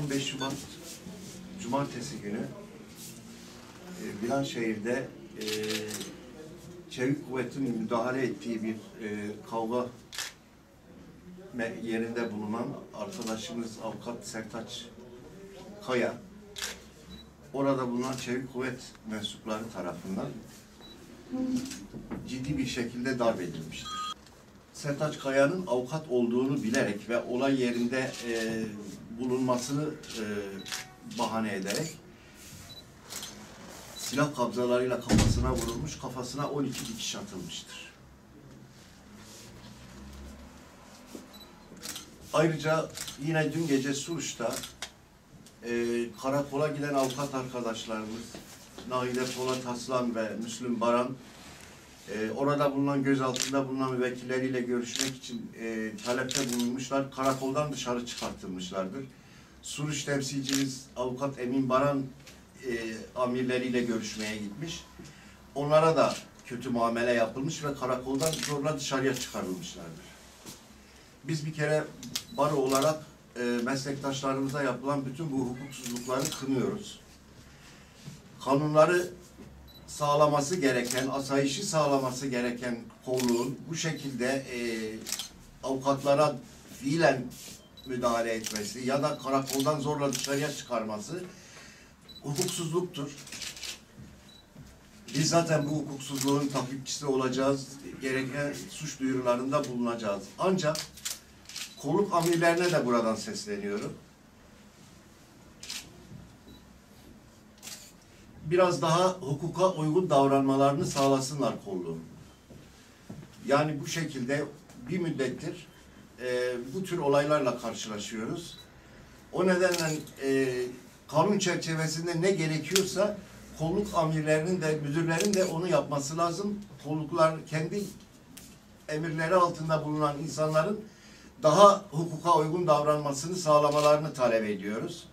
15 Şubat Cumartesi günü Viranşehir'de çevik kuvvetin müdahale ettiği bir kavga yerinde bulunan arkadaşımız Avukat Sertaç Kaya, orada bulunan çevik kuvvet mensupları tarafından ciddi bir şekilde darp edilmiştir. Sertaç Kaya'nın avukat olduğunu bilerek ve olay yerinde bulunmasını bahane ederek silah kabzalarıyla kafasına vurulmuş, kafasına 12 dikiş atılmıştır. Ayrıca yine dün gece Suruç'ta karakola giden avukat arkadaşlarımız Nahide Polat Aslan ve Müslüm Baran orada bulunan, gözaltında bulunan müvekkilleriyle görüşmek için talepte bulunmuşlar. Karakoldan dışarı çıkartılmışlardır. Suruç temsilcimiz Avukat Emin Baran amirleriyle görüşmeye gitmiş. Onlara da kötü muamele yapılmış ve karakoldan zorla dışarıya çıkarılmışlardır. Biz bir kere baro olarak meslektaşlarımıza yapılan bütün bu hukuksuzlukları kınıyoruz. Kanunları sağlaması gereken, asayişi sağlaması gereken kolluğun bu şekilde avukatlara fiilen müdahale etmesi ya da karakoldan zorla dışarıya çıkarması hukuksuzluktur. Biz zaten bu hukuksuzluğun takipçisi olacağız, gereken suç duyurularında bulunacağız. Ancak kolluk amirlerine de buradan sesleniyorum. Biraz daha hukuka uygun davranmalarını sağlasınlar kolluğun. Yani bu şekilde bir müddettir bu tür olaylarla karşılaşıyoruz. O nedenle kanun çerçevesinde ne gerekiyorsa kolluk amirlerinin de müdürlerin de onu yapması lazım. Kolluklar kendi emirleri altında bulunan insanların daha hukuka uygun davranmasını sağlamalarını talep ediyoruz.